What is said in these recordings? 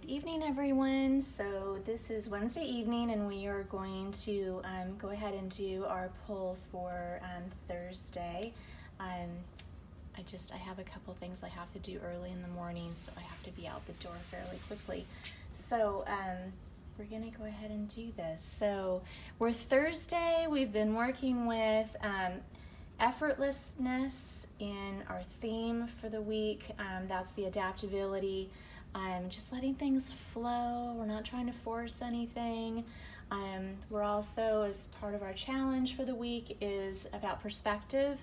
Good evening, everyone. So this is Wednesday evening, and we are going to go ahead and do our pull for Thursday. I have a couple things I have to do early in the morning, so I have to be out the door fairly quickly. So we're gonna go ahead and do this. So we're Thursday. We've been working with effortlessness in our theme for the week. That's the adaptability. Just letting things flow. We're not trying to force anything. We're also, as part of our challenge for the week, is about perspective.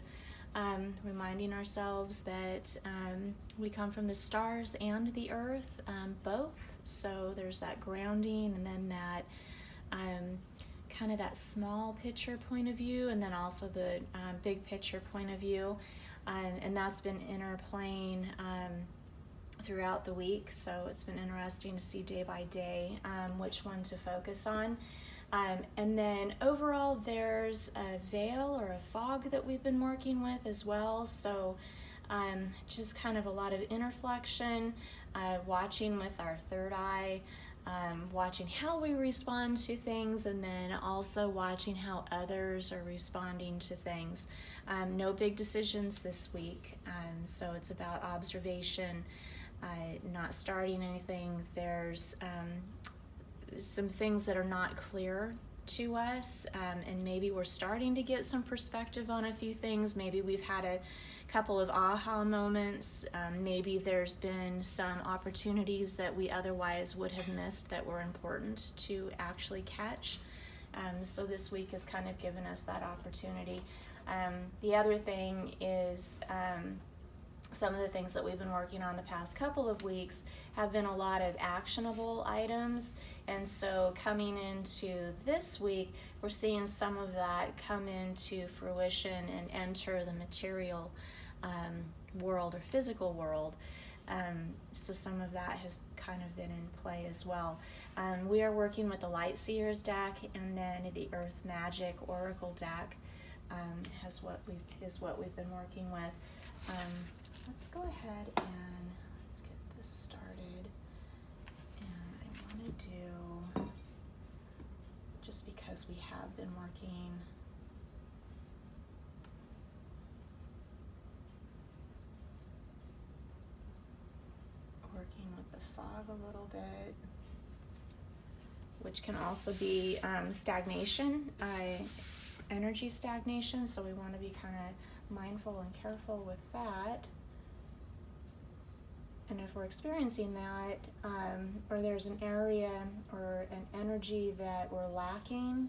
Reminding ourselves that we come from the stars and the earth, both. So there's that grounding, and then that kind of that small picture point of view, and then also the big picture point of view. And that's been interplaying throughout the week, so it's been interesting to see day by day which one to focus on. And then overall, there's a veil or a fog that we've been working with as well. So just kind of a lot of interflection, watching with our third eye, watching how we respond to things, and then also watching how others are responding to things. No big decisions this week, so it's about observation, not starting anything. There's some things that are not clear to us, and maybe we're starting to get some perspective on a few things. Maybe we've had a couple of aha moments. Maybe there's been some opportunities that we otherwise would have missed that were important to actually catch. So this week has kind of given us that opportunity. The other thing is some of the things that we've been working on the past couple of weeks have been a lot of actionable items, and so coming into this week, we're seeing some of that come into fruition and enter the material world or physical world. So some of that has kind of been in play as well. We are working with the Light Seers deck, and then the Earth Magic Oracle deck is what we've been working with. Let's go ahead and let's get this started. And I want to do, just because we have been working with the fog a little bit, which can also be stagnation, energy stagnation, so we want to be kind of mindful and careful with that. And if we're experiencing that, or there's an area or an energy that we're lacking,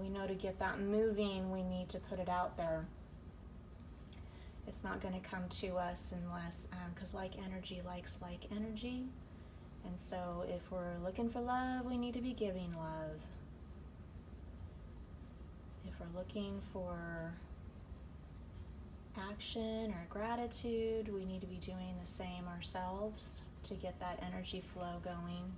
we know to get that moving, we need to put it out there. It's not going to come to us unless, because like energy likes like energy. And so if we're looking for love, we need to be giving love. If we're looking for action or gratitude, we need to be doing the same ourselves to get that energy flow going.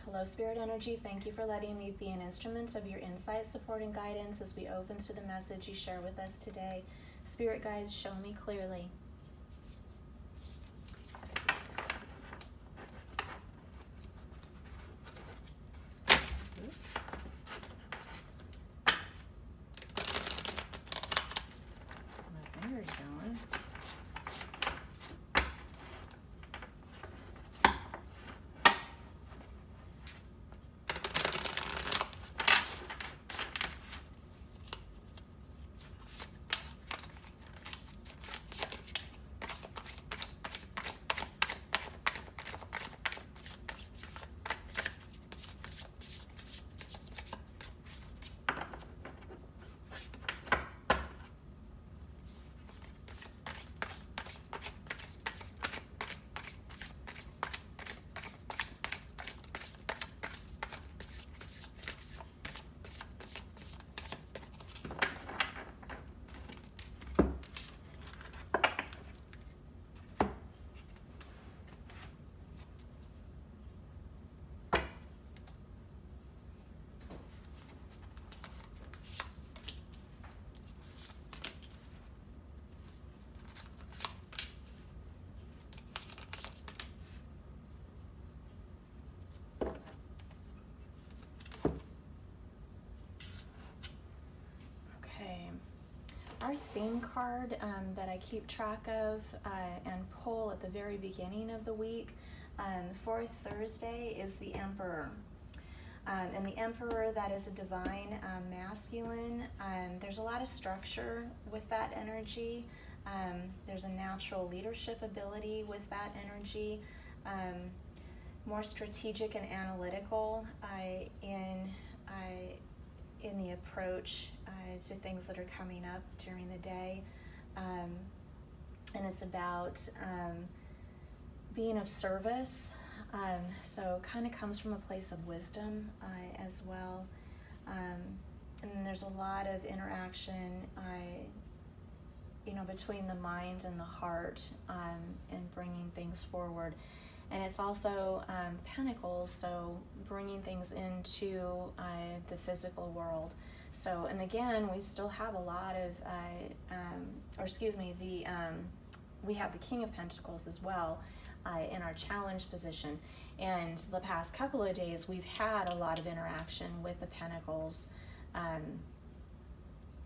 Hello, Spirit Energy. Thank you for letting me be an instrument of your insight, support, and guidance as we open to the message you share with us today. Spirit guides, show me clearly. My finger's going. Our theme card that I keep track of and pull at the very beginning of the week for Thursday is the Emperor. And the Emperor, that is a divine masculine. There's a lot of structure with that energy. There's a natural leadership ability with that energy. More strategic and analytical in the approach to things that are coming up during the day. And it's about being of service. So kind of comes from a place of wisdom as well. And there's a lot of interaction between the mind and the heart and bringing things forward. And it's also pentacles, so bringing things into the physical world. So, and again, we still have a lot of, we have the King of Pentacles as well in our challenge position. And the past couple of days, we've had a lot of interaction with the Pentacles,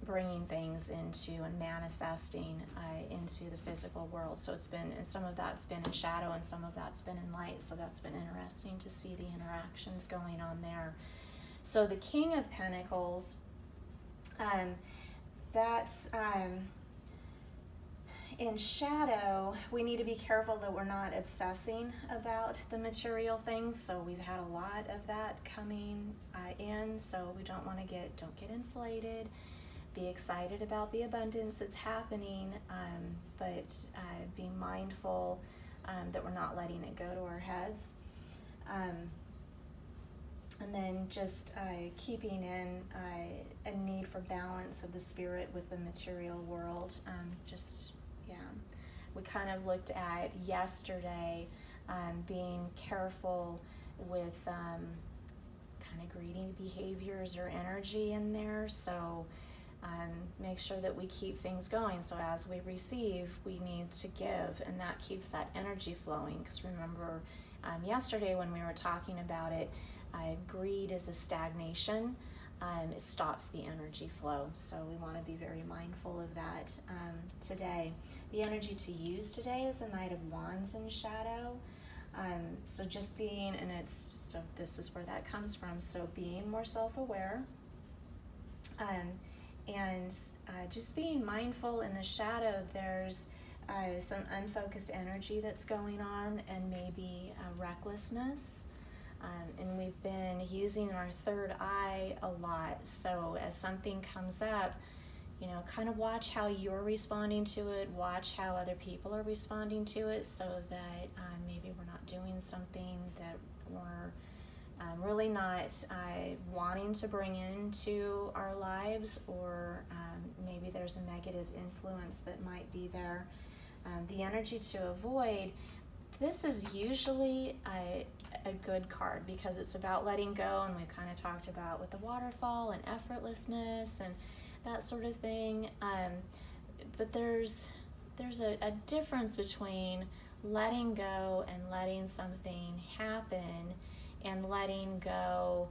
bringing things into and manifesting into the physical world. So it's been, and some of that's been in shadow and some of that's been in light. So that's been interesting to see the interactions going on there. So the King of Pentacles, that's in shadow. We need to be careful that we're not obsessing about the material things. So we've had a lot of that coming in. So we don't get inflated. Be excited about the abundance that's happening, but be mindful that we're not letting it go to our heads. And then just keeping in a need for balance of the spirit with the material world. We kind of looked at yesterday being careful with kind of greedy behaviors or energy in there. So make sure that we keep things going. So as we receive, we need to give, and that keeps that energy flowing. Because remember, yesterday when we were talking about it, greed is a stagnation. It stops the energy flow. So we want to be very mindful of that today. The energy to use today is the Knight of Wands in shadow. So just being, so this is where that comes from. So being more self-aware. And just being mindful in the shadow, there's some unfocused energy that's going on and maybe recklessness. And we've been using our third eye a lot. So as something comes up, kind of watch how you're responding to it, watch how other people are responding to it, so that maybe we're not doing something that we're really not wanting to bring into our lives, or maybe there's a negative influence that might be there. The energy to avoid, this is usually a good card because it's about letting go, and we've kind of talked about with the waterfall and effortlessness and that sort of thing. But there's a difference between letting go and letting something happen, and letting go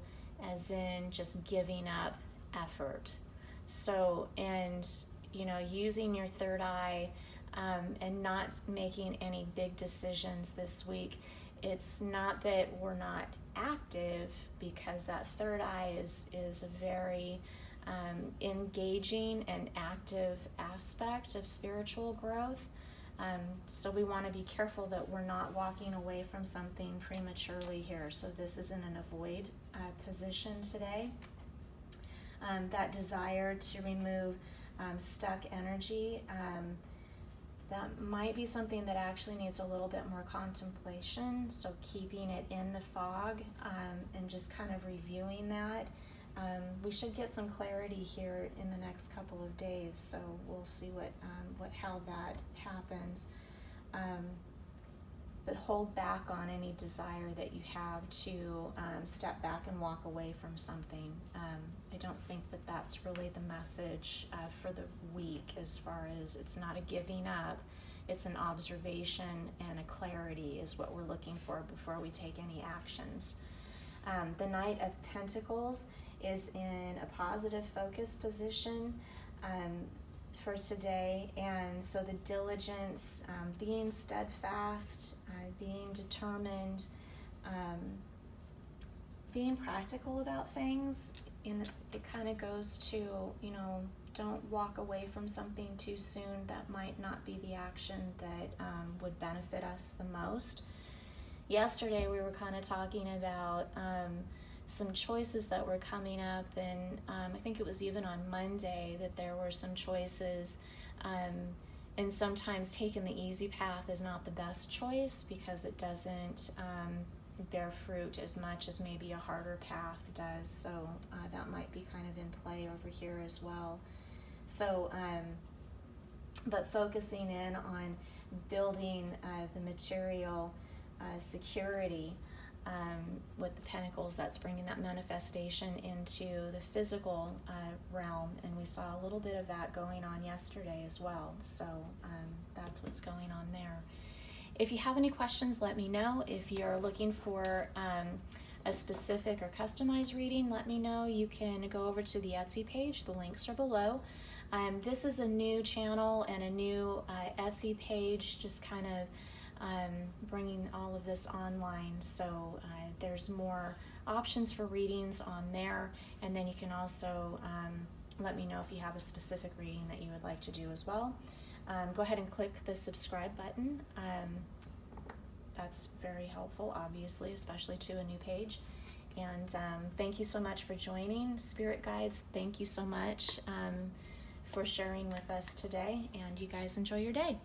as in just giving up effort. So, and using your third eye and not making any big decisions this week. It's not that we're not active, because that third eye is a very engaging and active aspect of spiritual growth. So we want to be careful that we're not walking away from something prematurely here. So this is in an avoid position today. That desire to remove stuck energy, that might be something that actually needs a little bit more contemplation. So keeping it in the fog and just kind of reviewing that. We should get some clarity here in the next couple of days, so we'll see how that happens. But hold back on any desire that you have to step back and walk away from something. I don't think that that's really the message for the week, as far as it's not a giving up, it's an observation and a clarity is what we're looking for before we take any actions. The Knight of Pentacles is in a positive focus position. for today. And so the diligence, being steadfast, being determined, being practical about things. And it kind of goes to, don't walk away from something too soon that might not be the action that would benefit us the most. Yesterday we were kind of talking about some choices that were coming up, and I think it was even on Monday that there were some choices, and sometimes taking the easy path is not the best choice because it doesn't bear fruit as much as maybe a harder path does. So that might be kind of in play over here as well. So but focusing in on building the material security with the pentacles, that's bringing that manifestation into the physical realm, and we saw a little bit of that going on yesterday as well. So that's what's going on there. If you have any questions, let me know. If you're looking for a specific or customized reading, let me know. You can go over to the Etsy page. The links are below. This is a new channel and a new Etsy page, just kind of bringing all of this online. So there's more options for readings on there, and then you can also let me know if you have a specific reading that you would like to do as well. Go ahead and click the subscribe button. That's very helpful, obviously, especially to a new page. And thank you so much for joining. Spirit guides, thank you so much for sharing with us today, and you guys enjoy your day.